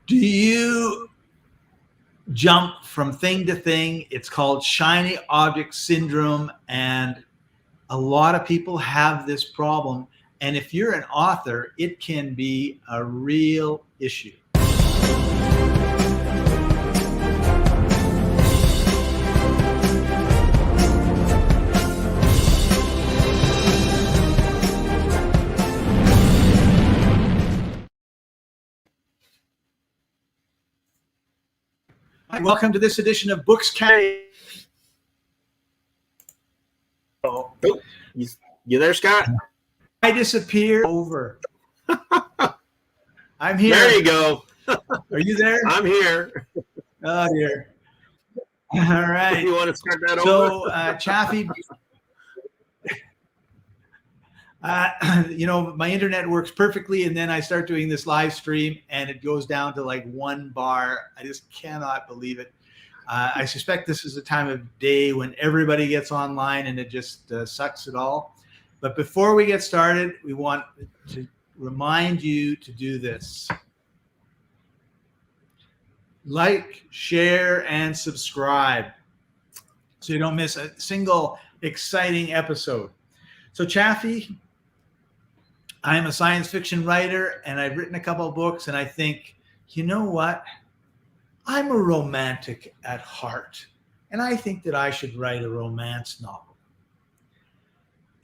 Do you jump from thing to thing? It's called shiny object syndrome, and a lot of people have this problem. And if you're an author, it can be a real issue. Welcome to this edition of Books Carry. Oh, you there, Scott? I disappear over. I'm here. There you go. Are you there? I'm here. Oh, dear. All right. You want to start that over? So, Chaffee, my internet works perfectly, and then I start doing this live stream, and it goes down to like 1 bar. I just cannot believe it. I suspect this is a time of day when everybody gets online, and it just sucks it all. But before we get started, we want to remind you to do this. Like, share, and subscribe so you don't miss a single exciting episode. So, Chaffee, I'm a science fiction writer, and I've written a couple of books, and I think, you know what? I'm a romantic at heart, and I think that I should write a romance novel.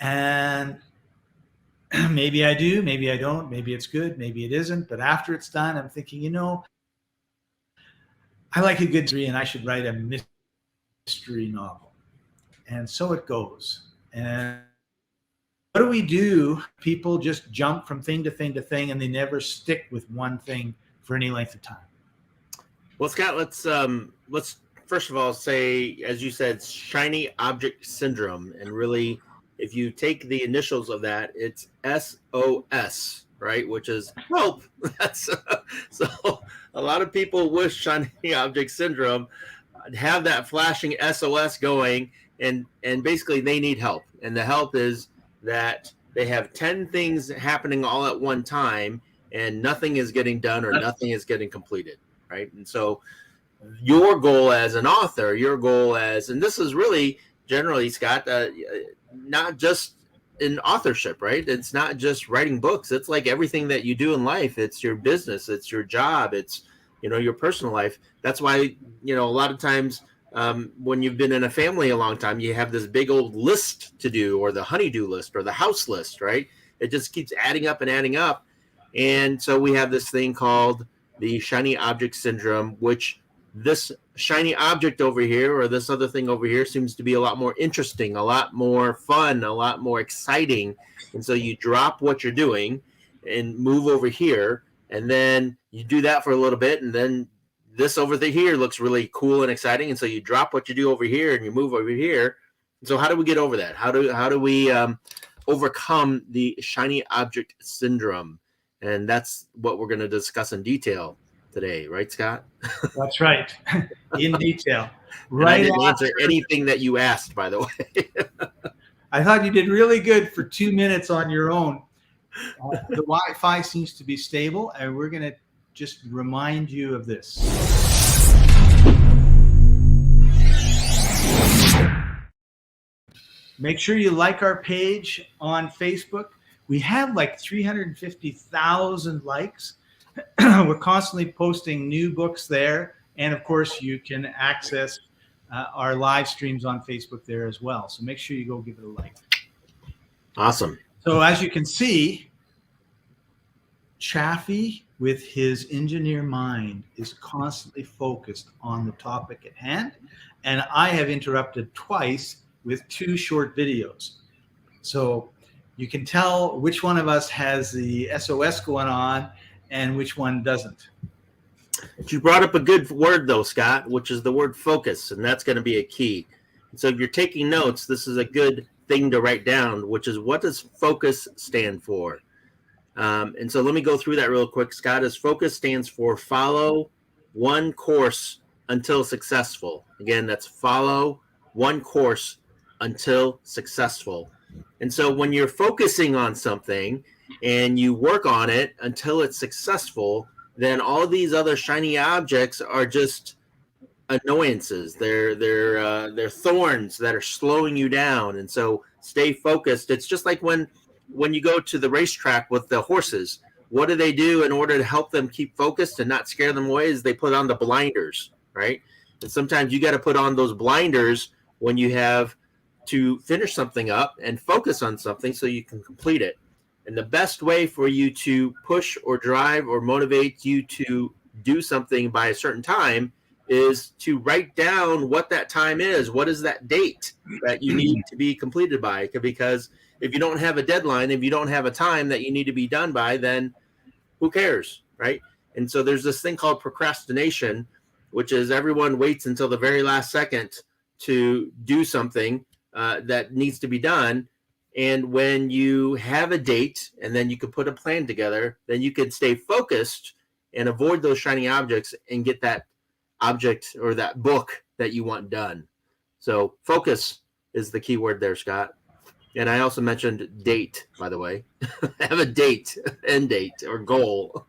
And maybe I do, maybe I don't, maybe it's good, maybe it isn't. But after it's done, I'm thinking, I like a good mystery, and I should write a mystery novel. And so it goes. And what do? People just jump from thing to thing to thing, and they never stick with one thing for any length of time. Well, Scott, let's first of all say, as you said, shiny object syndrome, and really, if you take the initials of that, it's SOS, right? Which is help. So a lot of people with shiny object syndrome have that flashing SOS going, and basically they need help, and the help is that they have 10 things happening all at one time, and nothing is getting done or nothing is getting completed. Right. And so your goal as an author, and this is really generally, Scott, not just in authorship, right? It's not just writing books. It's like everything that you do in life. It's your business. It's your job. It's, your personal life. That's why, a lot of times when you've been in a family a long time, you have this big old list to do, or the honey-do list, or the house list, right? It just keeps adding up and adding up. And so we have this thing called the shiny object syndrome, which this shiny object over here or this other thing over here seems to be a lot more interesting, a lot more fun, a lot more exciting. And so you drop what you're doing and move over here, and then you do that for a little bit, and then this over here looks really cool and exciting. And so you drop what you do over here and you move over here. So how do we get over that? How do we overcome the shiny object syndrome? And that's what we're going to discuss in detail today, right, Scott? That's right, in detail. Right. I didn't answer anything that you asked, by the way. I thought you did really good for 2 minutes on your own. The Wi-Fi seems to be stable, and we're going to just remind you of this. Make sure you like our page on Facebook. We have like 350,000 likes. We're constantly posting new books there. And of course, you can access our live streams on Facebook there as well. So make sure you go give it a like. Awesome. So as you can see, Chaffee, with his engineer mind, is constantly focused on the topic at hand. And I have interrupted twice with 2 short videos. So you can tell which one of us has the SOS going on and which one doesn't. You brought up a good word, though, Scott, which is the word focus, and that's going to be a key. So if you're taking notes, this is a good thing to write down, which is, what does focus stand for? And so let me go through that real quick, Scott. As focus stands for follow one course until successful. Again, that's follow one course until successful. And so when you're focusing on something and you work on it until it's successful, then all these other shiny objects are just annoyances. They're thorns that are slowing you down. And so stay focused. It's just like when you go to the racetrack with the horses. What do they do in order to help them keep focused and not scare them away? Is they put on the blinders, right? And sometimes you got to put on those blinders when you have to finish something up and focus on something so you can complete it. And the best way for you to push or drive or motivate you to do something by a certain time is to write down what that time is. What is that date that you need to be completed by? Because if you don't have a deadline, if you don't have a time that you need to be done by, then who cares, right? And so there's this thing called procrastination, which is everyone waits until the very last second to do something that needs to be done. And when you have a date and then you can put a plan together, then you can stay focused and avoid those shiny objects and get that object or that book that you want done. So focus is the key word there, Scott. And I also mentioned date, by the way. Have a date, end date, or goal.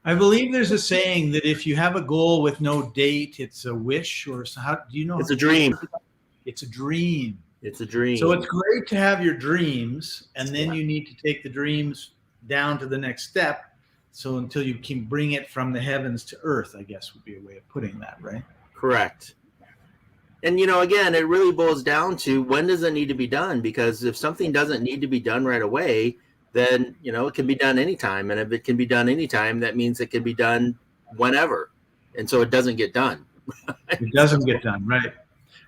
I believe there's a saying that if you have a goal with no date, it's a wish, or how do you know? It's a dream. It's a dream. It's a dream. So it's great to have your dreams, and then you need to take the dreams down to the next step. So until you can bring it from the heavens to earth, I guess would be a way of putting that, right? Correct. And, again, it really boils down to when does it need to be done? Because if something doesn't need to be done right away, then, it can be done anytime. And if it can be done anytime, that means it can be done whenever. And so it doesn't get done. It doesn't get done, right?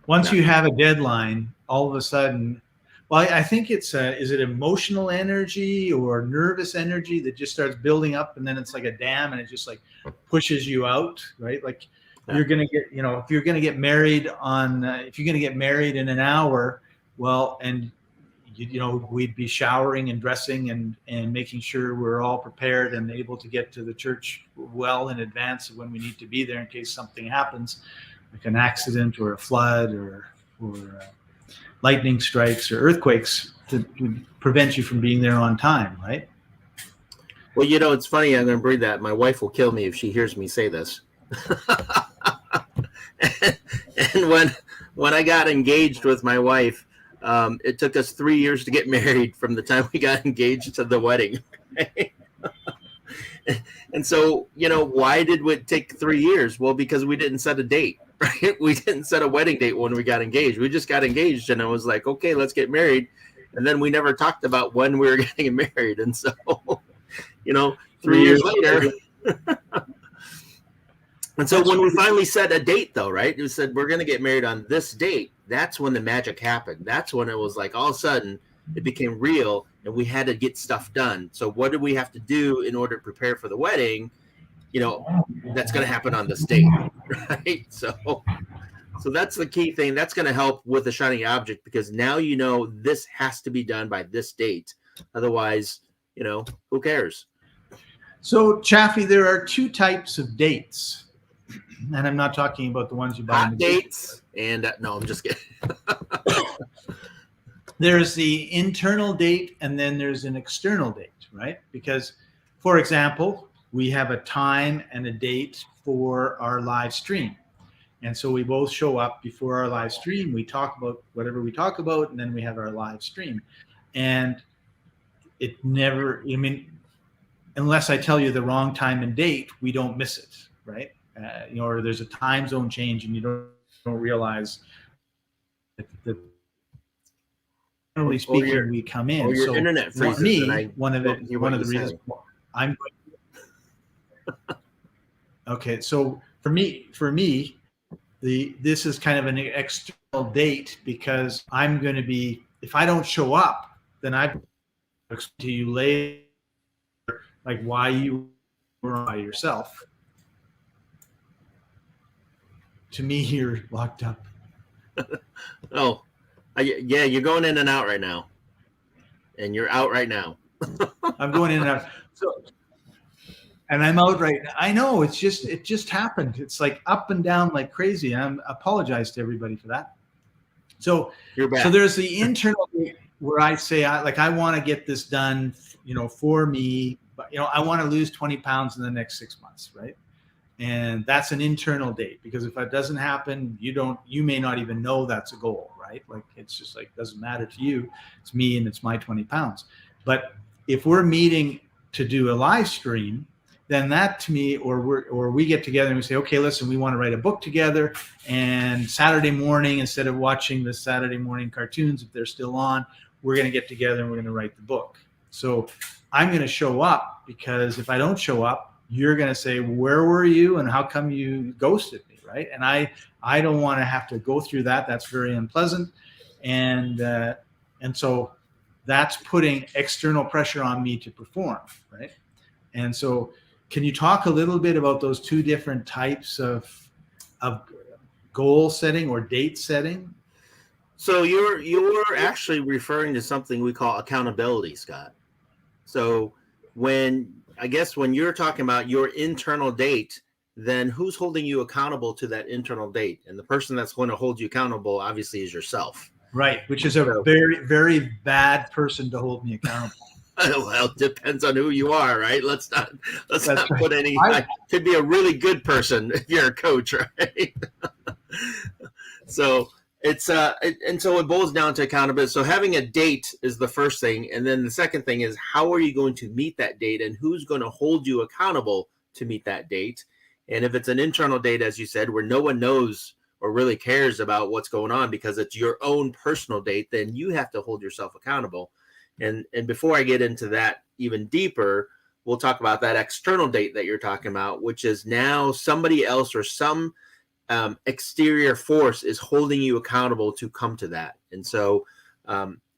Once you have a deadline, all of a sudden, well, I think it's, is it emotional energy or nervous energy that just starts building up, and then it's like a dam and it just like pushes you out, right? Like you're going to get, if you're going to get married if you're going to get married in an hour, well, and we'd be showering and dressing and making sure we're all prepared and able to get to the church well in advance of when we need to be there in case something happens, like an accident or a flood or lightning strikes or earthquakes to prevent you from being there on time, right? Well, it's funny. I'm going to breathe that. My wife will kill me if she hears me say this. And when I got engaged with my wife, it took us 3 years to get married from the time we got engaged to the wedding. And so, why did it take 3 years? Well, because we didn't set a date, right? We didn't set a wedding date when we got engaged. We just got engaged and it was like, okay, let's get married. And then we never talked about when we were getting married. And so, 3 years later. And so when we finally set a date, though, right, we said we're going to get married on this date. That's when the magic happened. That's when it was like all of a sudden it became real and we had to get stuff done. So what did we have to do in order to prepare for the wedding? That's going to happen on this date, right? So that's the key thing. That's going to help with the shiny object because now this has to be done by this date. Otherwise, who cares? So, Chaffee, there are two types of dates. And I'm not talking about the ones you buy. Hot dates and no, I'm just kidding. There's the internal date and then there's an external date, right? Because, for example, we have a time and a date for our live stream. And so we both show up before our live stream. We talk about whatever we talk about, and then we have our live stream. And it never, unless I tell you the wrong time and date, we don't miss it, right? Or there's a time zone change and you don't realize that generally speaking, we come in. Or your so internet freezes. One of the reasons I'm okay. So for me, this is kind of an external date because I'm going to be, if I don't show up, then I explain to you later, like why you were by yourself. To me, you're locked up. Oh, yeah, you're going in and out right now. And you're out right now. I'm going in and out. And I'm out right now. I know, it just happened. It's like up and down like crazy. I apologize to everybody for that. So you're back. So there's the internal where I say, I want to get this done, for me but I want to lose 20 pounds in the next 6 months, right? And that's an internal date, because if that doesn't happen, you may not even know that's a goal, right? Like, it's just like, doesn't matter to you. It's me and it's my 20 pounds. But if we're meeting to do a live stream, then that to me, or we get together and we say, okay, listen, we want to write a book together, and Saturday morning, instead of watching the Saturday morning cartoons, if they're still on, we're going to get together and we're going to write the book. So I'm going to show up, because if I don't show up, you're going to say, where were you and how come you ghosted me, right? And I don't want to have to go through that. That's very unpleasant. And so that's putting external pressure on me to perform, right? And so can you talk a little bit about those two different types of goal setting or date setting? So you're actually referring to something we call accountability, Scott. So when you're talking about your internal date, then who's holding you accountable to that internal date? And the person that's going to hold you accountable, obviously, is yourself. Right, which is a very, very bad person to hold me accountable. Well, it depends on who you are, right? Let's not Right. put any. Could be a really good person if you're a coach, right? So and so it boils down to accountability. So having a date is the first thing, and then the second thing is, how are you going to meet that date, and who's going to hold you accountable to meet that date? And if it's an internal date, as you said, where no one knows or really cares about what's going on because it's your own personal date, then you have to hold yourself accountable. And before I get into that even deeper, we'll talk about that external date that you're talking about, which is now somebody else or some exterior force is holding you accountable to come to that. And so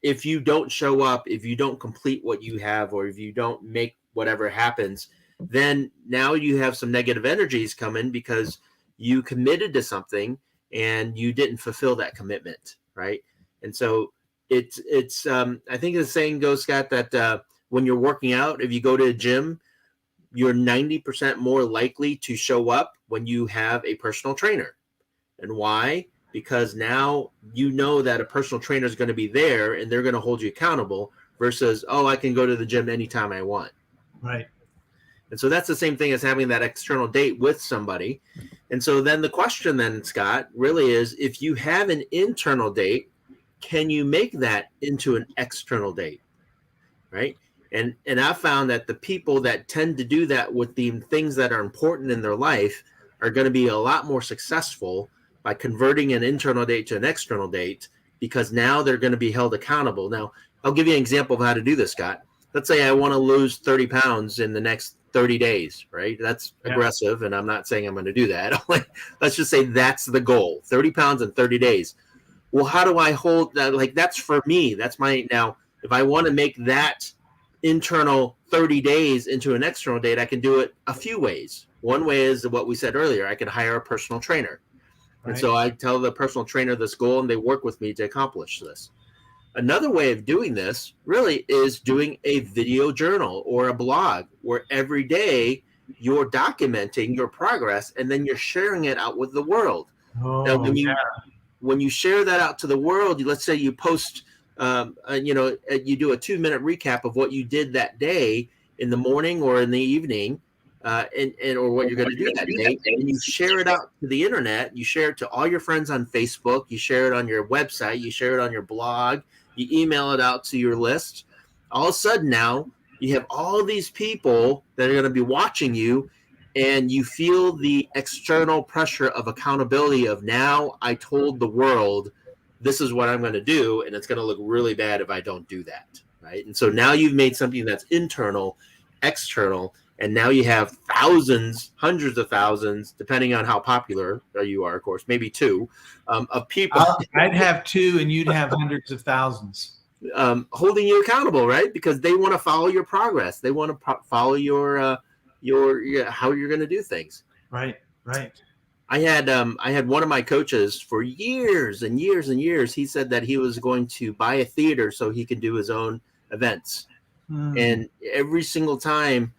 if you don't show up, if you don't complete what you have, or if you don't make whatever happens, then now you have some negative energies come in because you committed to something and you didn't fulfill that commitment, right? And so it's I think the saying goes, Scott, that when you're working out, if you go to a gym, you're 90% more likely to show up when you have a personal trainer. And why? Because now you know that a personal trainer is going to be there and they're going to hold you accountable versus, oh, I can go to the gym anytime I want. Right. And so that's the same thing as having that external date with somebody. And so then the question then, Scott, really is, if you have an internal date, can you make that into an external date, right? And I found that the people that tend to do that with the things that are important in their life are going to be a lot more successful by converting an internal date to an external date, because now they're going to be held accountable. Now, I'll give you an example of how to do this, Scott. Let's say I want to lose 30 pounds in the next 30 days, right? That's aggressive, and I'm not saying I'm going to do that. Let's just say that's the goal, 30 pounds in 30 days. Well, how do I hold that? Like, that's for me. That's my, now, if I want to make that internal 30 days into an external date, I can do it a few ways. One way is what we said earlier. I could hire a personal trainer. Right. And so I tell the personal trainer this goal, and they work with me to accomplish this. Another way of doing this really is doing a video journal or a blog where every day you're documenting your progress and then you're sharing it out with the world. Oh, now, when you share that out to the world, let's say you post, you do a 2-minute recap of what you did that day in the morning or in the evening, or what you're going to do that day, and you share it out to the internet. You share it to all your friends on Facebook. You share it on your website. You share it on your blog. You email it out to your list. All of a sudden now you have all these people that are going to be watching you, and you feel the external pressure of accountability of, now I told the world this is what I'm going to do, and it's going to look really bad if I don't do that, right? And so now you've made something that's internal, external, and now you have thousands, hundreds of thousands, depending on how popular you are, of course, maybe 2, of people. I'd have 2 and you'd have hundreds of thousands. Holding you accountable, right? Because they want to follow your progress. They want to follow your how you're going to do things. Right. I had one of my coaches for years and years and years. He said that he was going to buy a theater so he could do his own events. And every single time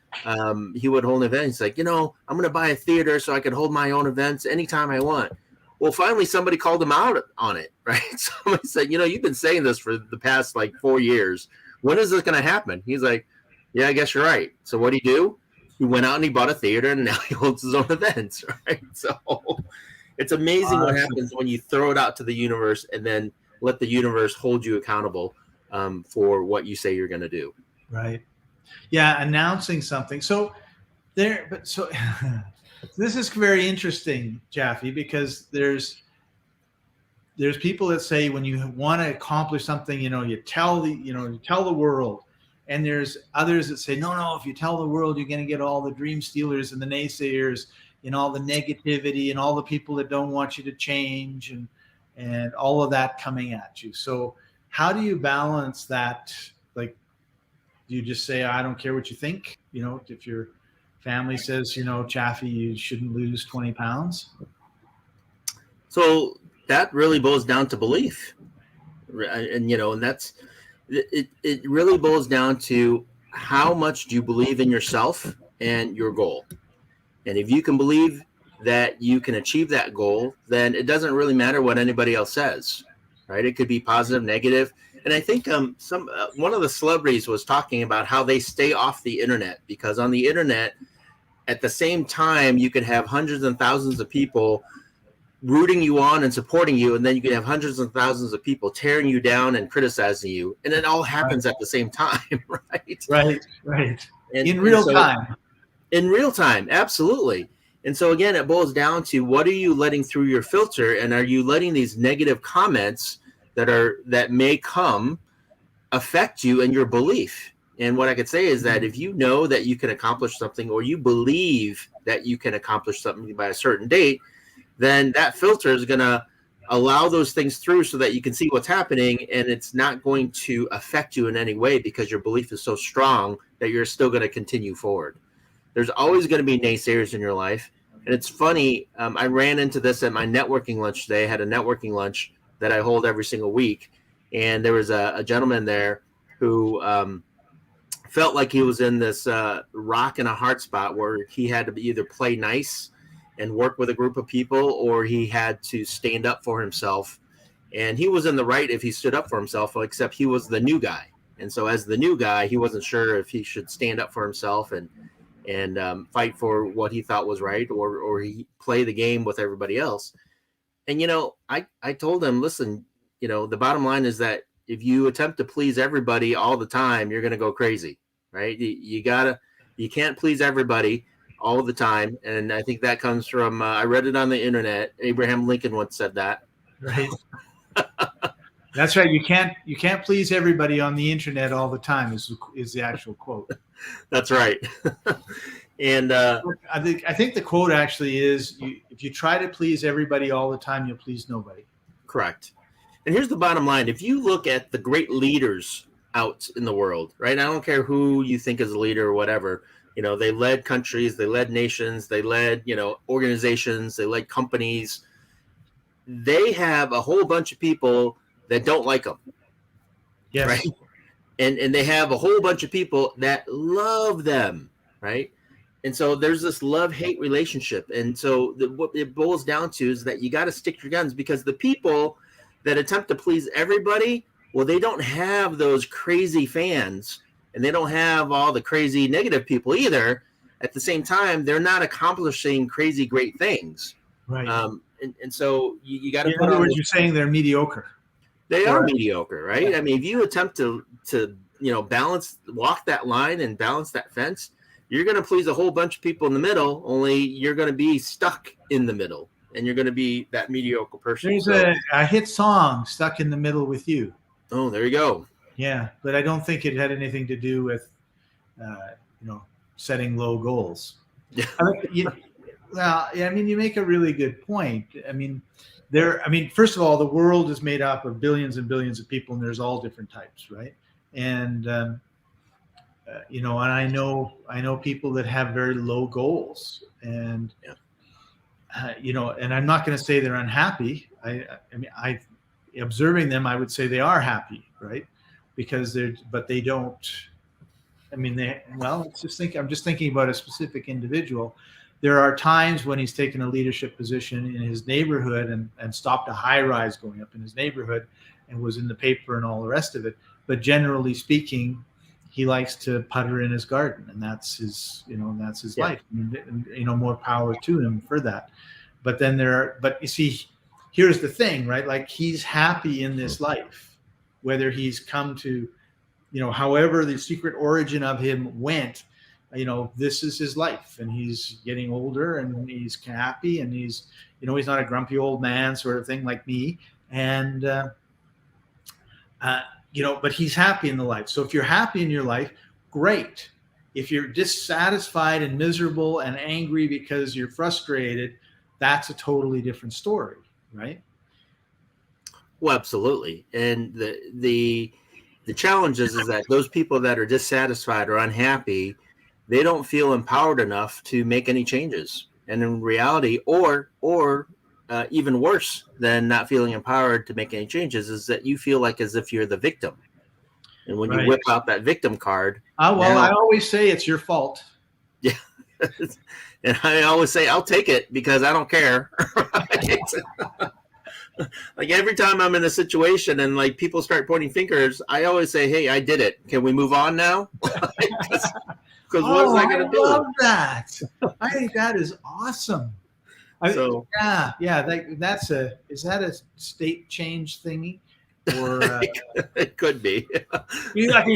he would hold an event, he's like, I'm going to buy a theater so I can hold my own events anytime I want. Well, finally, somebody called him out on it, right? Somebody said, you've been saying this for the past 4 years. When is this going to happen? He's like, Yeah, I guess you're right. So what do? He went out and he bought a theater, and now he holds his own events, right? So it's amazing what happens when you throw it out to the universe and then let the universe hold you accountable for what you say you're going to do. Right. Yeah, announcing something. So this is very interesting, Chaffee, because there's people that say when you want to accomplish something, you tell the world. And there's others that say, no, if you tell the world, you're going to get all the dream stealers and the naysayers and all the negativity and all the people that don't want you to change and all of that coming at you. So how do you balance that? Like, do you just say, I don't care what you think? If your family says, Chaffee, you shouldn't lose 20 pounds. So that really boils down to belief. And that's, it really boils down to how much do you believe in yourself and your goal. And if you can believe that you can achieve that goal, then it doesn't really matter what anybody else says, right? It could be positive, negative. And I think one of the celebrities was talking about how they stay off the internet, because on the internet, at the same time, you can have hundreds and thousands of people rooting you on and supporting you, and then you can have hundreds and thousands of people tearing you down and criticizing you, and it all happens at the same time, right? Right. And, in real time. In real time, absolutely. And so again, it boils down to, what are you letting through your filter, and are you letting these negative comments that may come affect you and your belief? And what I could say is that if you know that you can accomplish something, or you believe that you can accomplish something by a certain date, then that filter is going to allow those things through so that you can see what's happening, and it's not going to affect you in any way, because your belief is so strong that you're still going to continue forward. There's always going to be naysayers in your life. And it's funny, I ran into this at my networking lunch today. I had a networking lunch that I hold every single week. And there was a gentleman there who felt like he was in this rock and a hard spot, where he had to either play nice and work with a group of people, or he had to stand up for himself. And he was in the right if he stood up for himself, except he was the new guy. And so as the new guy, he wasn't sure if he should stand up for himself and fight for what he thought was right, or he play the game with everybody else. And, I told him, listen, the bottom line is that if you attempt to please everybody all the time, you're going to go crazy, right? You can't please everybody all the time. And I think that comes from, I read it on the internet. Abraham Lincoln once said that. Right. That's right. You can't please everybody on the internet all the time is the actual quote. That's right. And I think the quote actually is, if you try to please everybody all the time, you'll please nobody. Correct. And here's the bottom line. If you look at the great leaders out in the world, right? I don't care who you think is a leader or whatever. They led countries, they led nations, they led, organizations, they led companies. They have a whole bunch of people that don't like them. Yes. Right? And they have a whole bunch of people that love them, right? And so there's this love-hate relationship. And so what it boils down to is that you got to stick your guns, because the people that attempt to please everybody, well, they don't have those crazy fans, and they don't have all the crazy negative people either. At the same time, they're not accomplishing crazy great things. Right. And so you got to in other words, you're saying they're mediocre. They are mediocre, right? Yeah. I mean, if you attempt to walk that line and balance that fence, you're going to please a whole bunch of people in the middle, only you're going to be stuck in the middle, and you're going to be that mediocre person. There's a hit song, Stuck in the Middle with You. Oh, there you go. Yeah, but I don't think it had anything to do with, setting low goals. Yeah. You make a really good point. First of all, the world is made up of billions and billions of people, and there's all different types, right? And and I know people that have very low goals, and and I'm not going to say they're unhappy. Observing them, I would say they are happy, right? Because they don't. I'm just thinking about a specific individual. There are times when he's taken a leadership position in his neighborhood and stopped a high rise going up in his neighborhood and was in the paper and all the rest of it. But generally speaking, he likes to putter in his garden, and that's his, that's his life. And, more power to him for that. But then but you see, here's the thing, right? Like, he's happy in this life, whether he's come to, however the secret origin of him went, this is his life, and he's getting older, and he's happy, and he's not a grumpy old man sort of thing like me. And, but he's happy in the life. So if you're happy in your life, great. If you're dissatisfied and miserable and angry because you're frustrated, that's a totally different story, right? Well, absolutely. And the challenge is that those people that are dissatisfied or unhappy, they don't feel empowered enough to make any changes. And in reality, or even worse than not feeling empowered to make any changes, is that you feel like as if you're the victim. And when you whip out that victim card. I always say it's your fault. Yeah. And I always say, I'll take it because I don't care. Like, every time I'm in a situation and like people start pointing fingers, I always say, hey, I did it. Can we move on now? Because what was I going to do? I love that. I think that is awesome. Is that a state change thingy? Or it could be. You did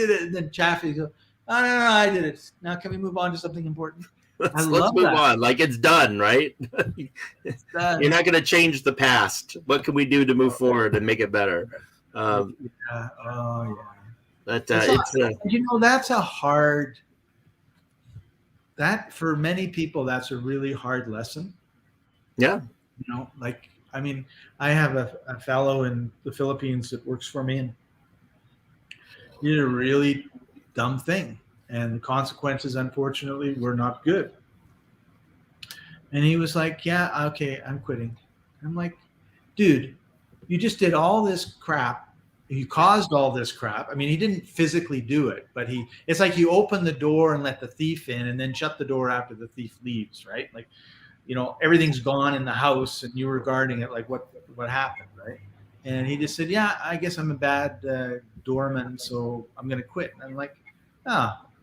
it. And then Chaffee goes, no, I did it. Now can we move on to something important? Let's move on. Like, it's done, right? It's done. You're not going to change the past. What can we do to move forward and make it better? But that's a hard. That for many people, that's a really hard lesson. Yeah. I have a fellow in the Philippines that works for me, and he did a really dumb thing, and the consequences, unfortunately, were not good. And he was like, yeah, okay, I'm quitting. I'm like, dude, you just did all this crap. You caused all this crap. I mean, he didn't physically do it, but it's like you open the door and let the thief in and then shut the door after the thief leaves, right? Like, everything's gone in the house and you were guarding it. Like, what happened, right? And he just said, yeah, I guess I'm a bad doorman, so I'm going to quit. And I'm like,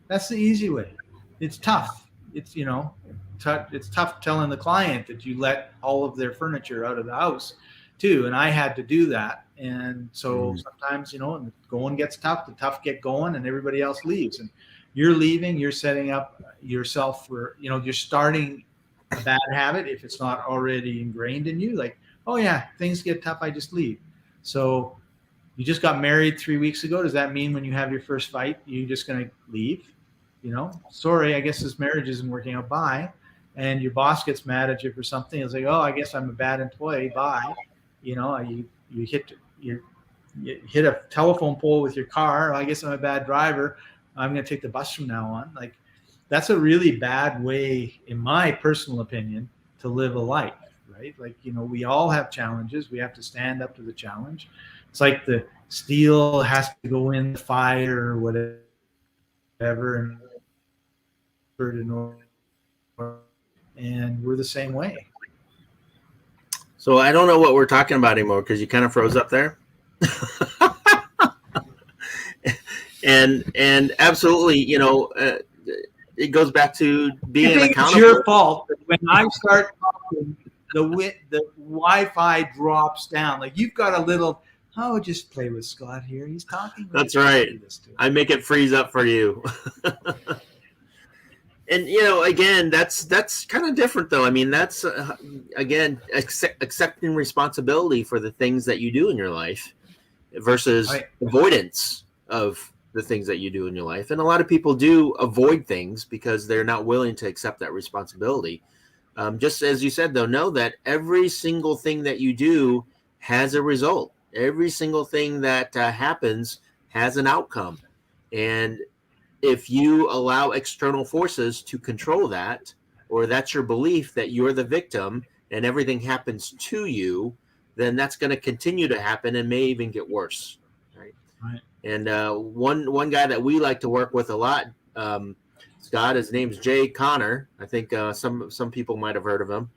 that's the easy way. It's tough. It's, it's tough telling the client that you let all of their furniture out of the house too. And I had to do that. And so sometimes, the going gets tough, the tough get going, and everybody else leaves. And you're leaving, you're setting up yourself for, you're starting a bad habit if it's not already ingrained in you. Like, oh yeah, things get tough, I just leave. So you just got married 3 weeks ago. Does that mean when you have your first fight, you're just going to leave? Sorry, I guess this marriage isn't working out. Bye. And your boss gets mad at you for something. It's like, oh, I guess I'm a bad employee. Bye. You hit a telephone pole with your car. I guess I'm a bad driver. I'm going to take the bus from now on. Like, that's a really bad way, in my personal opinion, to live a life, right? Like, we all have challenges. We have to stand up to the challenge. It's like the steel has to go in the fire or whatever, and we're the same way. So I don't know what we're talking about anymore because you kind of froze up there. and absolutely, it goes back to being accountable. It's your fault that when I start talking, the Wi-Fi drops down. Like, you've got a little, just play with Scott here. He's talking. That's right. I make it freeze up for you. And, again, that's kind of different, though. I mean, that's, again, accepting responsibility for the things that you do in your life versus avoidance of the things that you do in your life. And a lot of people do avoid things because they're not willing to accept that responsibility. Just as you said, though, know that every single thing that you do has a result. Every single thing that happens has an outcome. And if you allow external forces to control that, or that's your belief that you're the victim and everything happens to you, then that's going to continue to happen and may even get worse. Right. And one guy that we like to work with a lot, Scott, his name's Jay Connor. I think some people might have heard of him.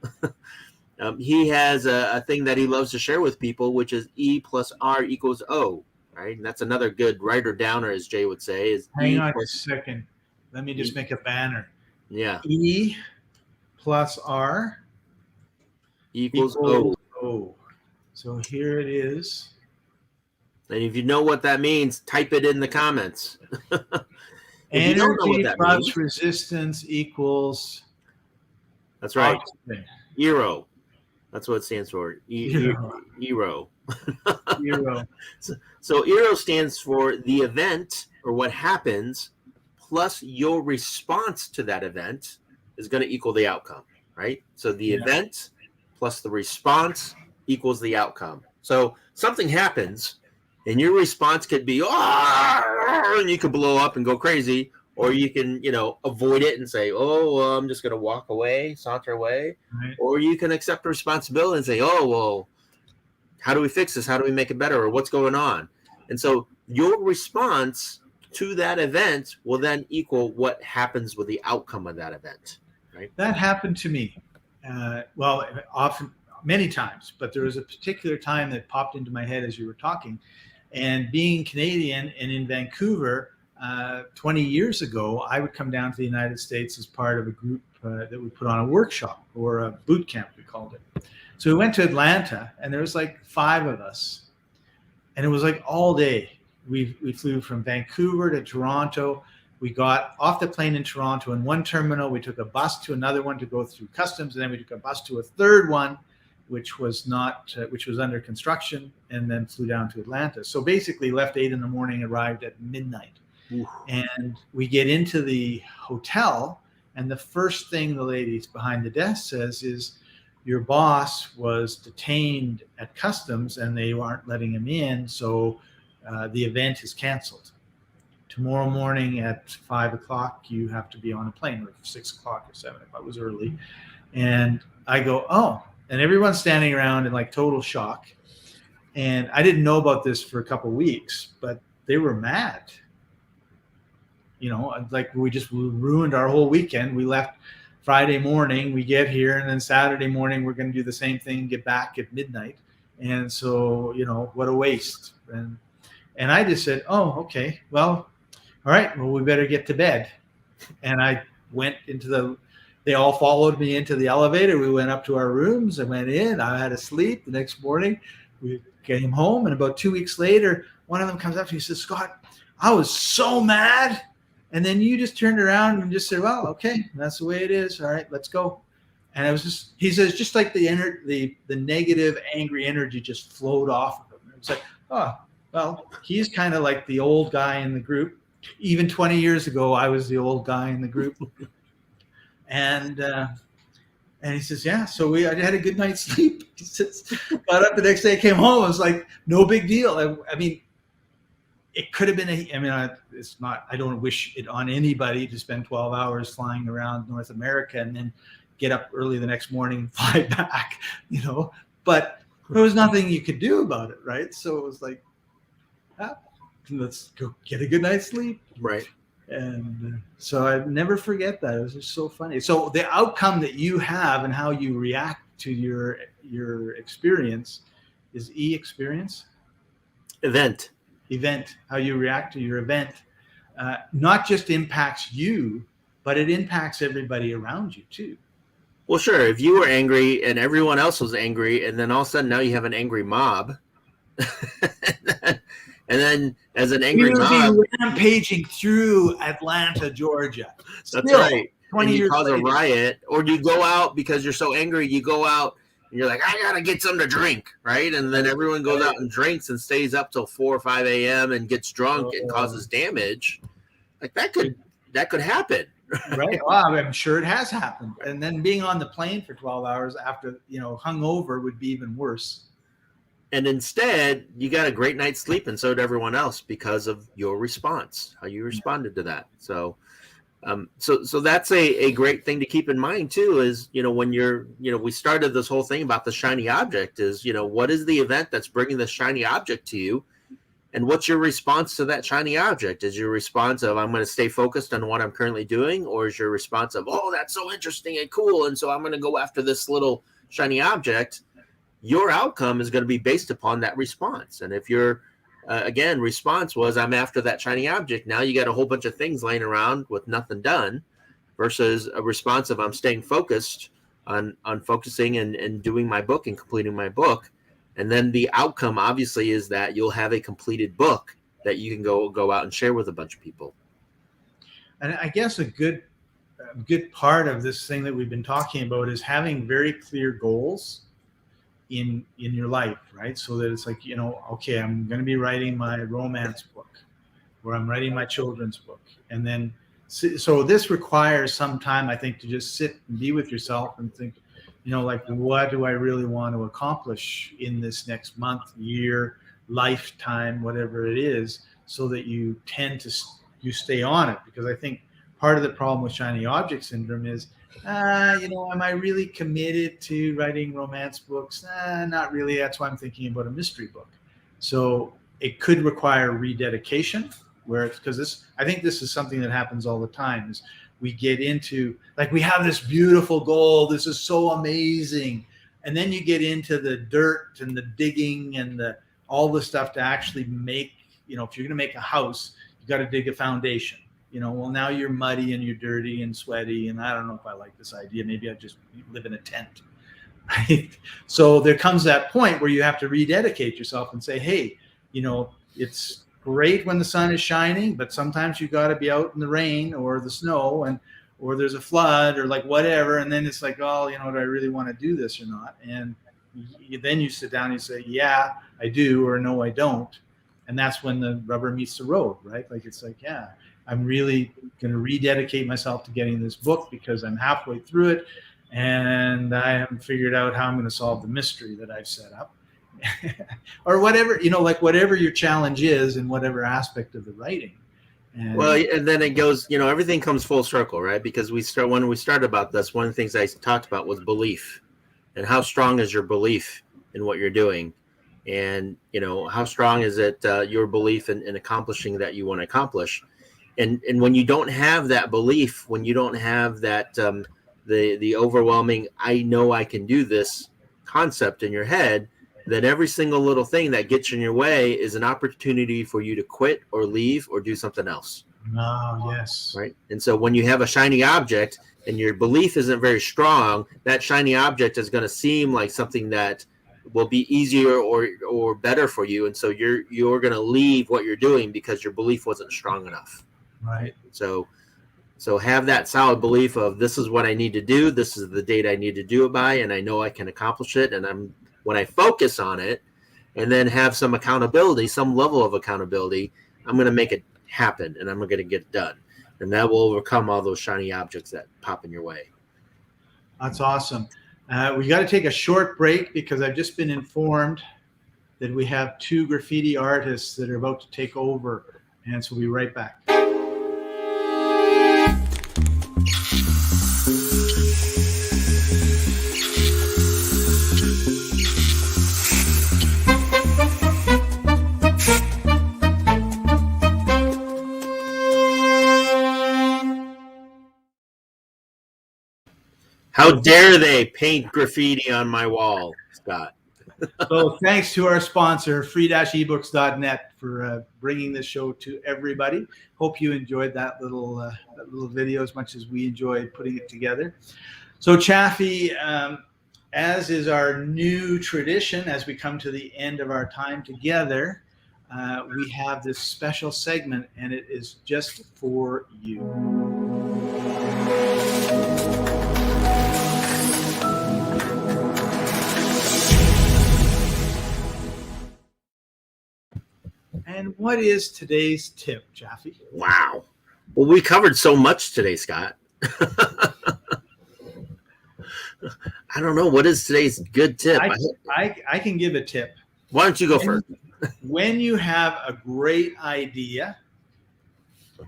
He has a thing that he loves to share with people, which is E plus R equals O. right? And that's another good writer downer, as Jay would say, is Hang E on a plus, second. Let me just make a banner. yeah, E plus R equals O. equals O. So here it is. And if you know what that means, type it in the comments. If you don't know what Energy that plus means, resistance equals that's right. oxygen. ERO. That's what it stands for. ERO. Zero. So ERO stands for the event or what happens plus your response to that event is going to equal the outcome, right? So the event plus the response equals the outcome. So something happens and your response could be, oh, and you could blow up and go crazy, or you can, avoid it and say, oh, well, I'm just going to walk away, saunter away. Right. Or you can accept responsibility and say, oh, well, how do we fix this? How do we make it better? Or what's going on? And so your response to that event will then equal what happens with the outcome of that event, right? That happened to me. Well, often, many times, but there was a particular time that popped into my head as you were talking. And being Canadian and in Vancouver, 20 years ago, I would come down to the United States as part of a group that would put on a workshop or a boot camp, we called it. So we went to Atlanta, and there was like 5 of us, and it was like all day. We flew from Vancouver to Toronto. We got off the plane in Toronto in one terminal. We took a bus to another one to go through customs, and then we took a bus to a third one, which was under construction, and then flew down to Atlanta. So basically, left 8 a.m, arrived at midnight. Oof. And we get into the hotel, and the first thing the lady behind the desk says is, your boss was detained at customs and they aren't letting him in, so the event is canceled. Tomorrow morning at 5 o'clock, you have to be on a plane, or 6 o'clock or 7 if I was early. And I go, oh, and everyone's standing around in like total shock. And I didn't know about this for a couple of weeks, but they were mad. Like we just ruined our whole weekend. We left Friday morning, we get here, and then Saturday morning, we're going to do the same thing and get back at midnight. And so, what a waste. And I just said, oh, okay, well, all right, well, we better get to bed. And I went they all followed me into the elevator. We went up to our rooms. I went in. I had to sleep. The next morning, we came home. And about 2 weeks later, one of them comes up to me and says, Scott, I was so mad. And then you just turned around and just said, well, okay, that's the way it is. All right, let's go. And it was he says, just like the negative, angry energy just flowed off of him. It's like, oh, well, he's kind of like the old guy in the group. Even 20 years ago, I was the old guy in the group. And he says, yeah, so I had a good night's sleep. He says, got up the next day, came home. It was like, no big deal. I mean, it could have been it's not, I don't wish it on anybody to spend 12 hours flying around North America and then get up early the next morning and fly back, but there was nothing you could do about it. Right. So it was like, let's go get a good night's sleep. Right. And so I never forget that. It was just so funny. So the outcome that you have and how you react to your experience is experience. Event, how you react to your event, not just impacts you, but it impacts everybody around you too. Well, sure. If you were angry and everyone else was angry, and then all of a sudden now you have an angry mob, and then as an angry mob, rampaging through Atlanta, Georgia. That's right. 20 and you years cause later. A riot, or you go out because you're so angry. You go out and you're like, I gotta get something to drink, right? And then everyone goes out and drinks and stays up till 4 or 5 a.m. and gets drunk and causes damage. Like that could happen. Right. Well, I'm sure it has happened. And then being on the plane for 12 hours after, hungover would be even worse. And instead, you got a great night's sleep, and so did everyone else because of your response, how you responded to that. So, so that's a great thing to keep in mind too. Is when we started this whole thing about the shiny object. Is what is the event that's bringing the shiny object to you, and what's your response to that shiny object? Is your response of I'm going to stay focused on what I'm currently doing, or is your response of that's so interesting and cool, and so I'm going to go after this little shiny object? Your outcome is going to be based upon that response. And if you're again, response was, I'm after that shiny object. Now you got a whole bunch of things laying around with nothing done, versus a response of, I'm staying focused on focusing and doing my book and completing my book. And then the outcome obviously is that you'll have a completed book that you can go out and share with a bunch of people. And I guess a good part of this thing that we've been talking about is having very clear goals in your life, right? So that it's like, okay, I'm going to be writing my romance book, or I'm writing my children's book. And then, so this requires some time, I think, to just sit and be with yourself and think, like, what do I really want to accomplish in this next month, year, lifetime, whatever it is, so that you stay on it. Because I think part of the problem with shiny object syndrome is, am I really committed to writing romance books? Not really. That's why I'm thinking about a mystery book. So it could require rededication, I think this is something that happens all the time, is we get into, like, we have this beautiful goal. This is so amazing. And then you get into the dirt and the digging and all the stuff to actually make, if you're going to make a house, you got to dig a foundation. Well, now you're muddy and you're dirty and sweaty, and I don't know if I like this idea. Maybe I just live in a tent. Right? So there comes that point where you have to rededicate yourself and say, hey, it's great when the sun is shining, but sometimes you got to be out in the rain or the snow, or there's a flood or like whatever. And then it's like, oh, do I really want to do this or not? And then you sit down and you say, yeah, I do, or no, I don't. And that's when the rubber meets the road, right? Like, it's like, yeah, I'm really going to rededicate myself to getting this book because I'm halfway through it and I haven't figured out how I'm going to solve the mystery that I've set up. Or whatever, like whatever your challenge is in whatever aspect of the writing. And then it goes, everything comes full circle, right? Because when we started about this, one of the things I talked about was belief, and how strong is your belief in what you're doing. And, how strong is it, your belief in accomplishing that you want to accomplish. And when you don't have that belief, when you don't have that, the overwhelming, I know I can do this concept in your head, then every single little thing that gets in your way is an opportunity for you to quit or leave or do something else. Oh, yes. Right. And so when you have a shiny object and your belief isn't very strong, that shiny object is going to seem like something that will be easier or better for you. And so you're going to leave what you're doing because your belief wasn't strong enough. Right. So have that solid belief of, this is what I need to do. This is the date I need to do it by, and I know I can accomplish it. And when I focus on it and then have some accountability, some level of accountability, I'm going to make it happen and I'm going to get it done. And that will overcome all those shiny objects that pop in your way. That's awesome. We got to take a short break because I've just been informed that we have 2 graffiti artists that are about to take over. And so we'll be right back. How dare they paint graffiti on my wall, Scott? So thanks to our sponsor, free-ebooks.net, for bringing this show to everybody. Hope you enjoyed that little video as much as we enjoyed putting it together. So Chaffee, as is our new tradition, as we come to the end of our time together, we have this special segment, and it is just for you. And what is today's tip, Chaffee? Wow. Well, we covered so much today, Scott. I don't know. What is today's good tip? I can give a tip. Why don't you go first? When you have a great idea,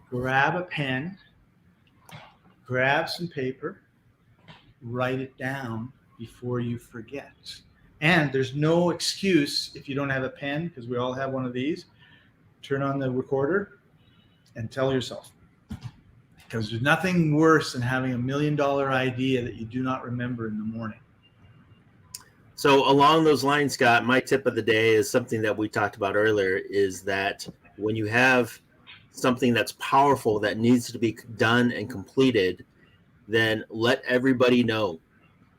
grab a pen, grab some paper, write it down before you forget. And there's no excuse if you don't have a pen, because we all have one of these. Turn on the recorder and tell yourself, because there's nothing worse than having $1 million idea that you do not remember in the morning. So along those lines, Scott, my tip of the day is something that we talked about earlier, is that when you have something that's powerful that needs to be done and completed, then let everybody know.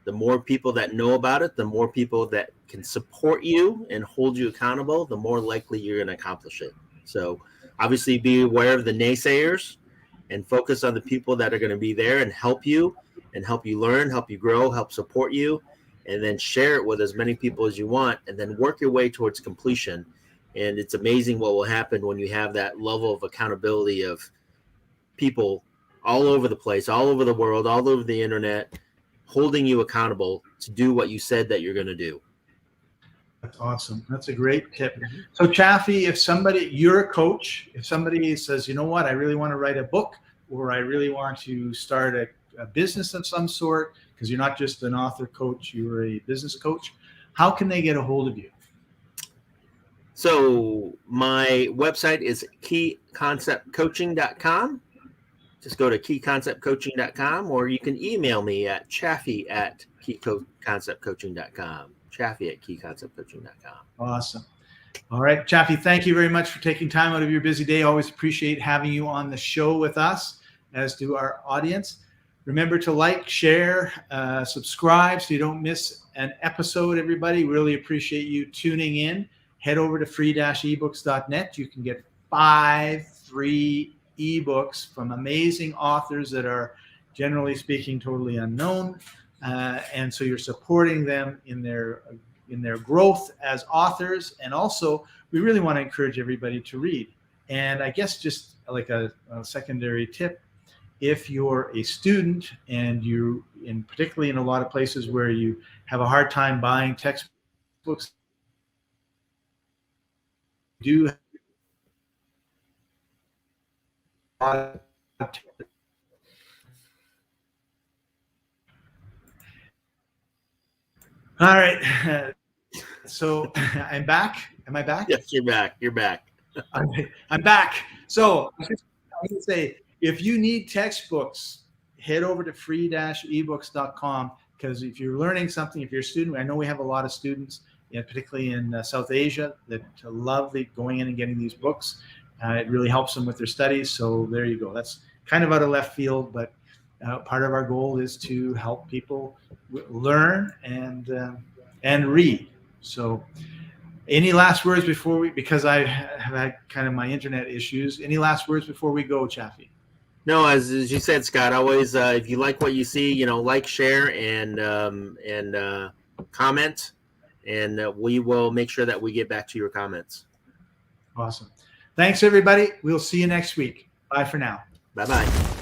The more people that know about it, the more people that can support you and hold you accountable, the more likely you're going to accomplish it. So obviously be aware of the naysayers and focus on the people that are going to be there and help you learn, help you grow, help support you, and then share it with as many people as you want, and then work your way towards completion. And it's amazing what will happen when you have that level of accountability of people all over the place, all over the world, all over the internet, holding you accountable to do what you said that you're going to do. That's awesome. That's a great tip. So Chaffee, you're a coach, if somebody says, you know what, I really want to write a book, or I really want to start a business of some sort, because you're not just an author coach, you're a business coach, how can they get a hold of you? So my website is keyconceptcoaching.com. Just go to keyconceptcoaching.com, or you can email me at chaffee@keyconceptcoaching.com. Chaffee@keyconceptcoaching.com. Awesome. All right, Chaffee, thank you very much for taking time out of your busy day. Always appreciate having you on the show with us, as do our audience. Remember to like, share, subscribe so you don't miss an episode, everybody. Really appreciate you tuning in. Head over to free-ebooks.net. You can get 5 free ebooks from amazing authors that are, generally speaking, totally unknown. And so you're supporting them in their growth as authors. And also, we really want to encourage everybody to read. And I guess just like a secondary tip, if you're a student and particularly in a lot of places where you have a hard time buying textbooks, do all right. So I'm back. Am I back? Yes, you're back. You're back. I'm back. So I was going to say, if you need textbooks, head over to free-ebooks.com, because if you're learning something, if you're a student, I know we have a lot of students, particularly in South Asia, that love going in and getting these books. It really helps them with their studies. So there you go. That's kind of out of left field, but part of our goal is to help people learn and read. So any last words before because I have had kind of my internet issues, any last words before we go, Chaffee? No, as you said, Scott, always, if you like what you see, like, share, and comment, and we will make sure that we get back to your comments. Awesome. Thanks, everybody. We'll see you next week. Bye for now. Bye-bye.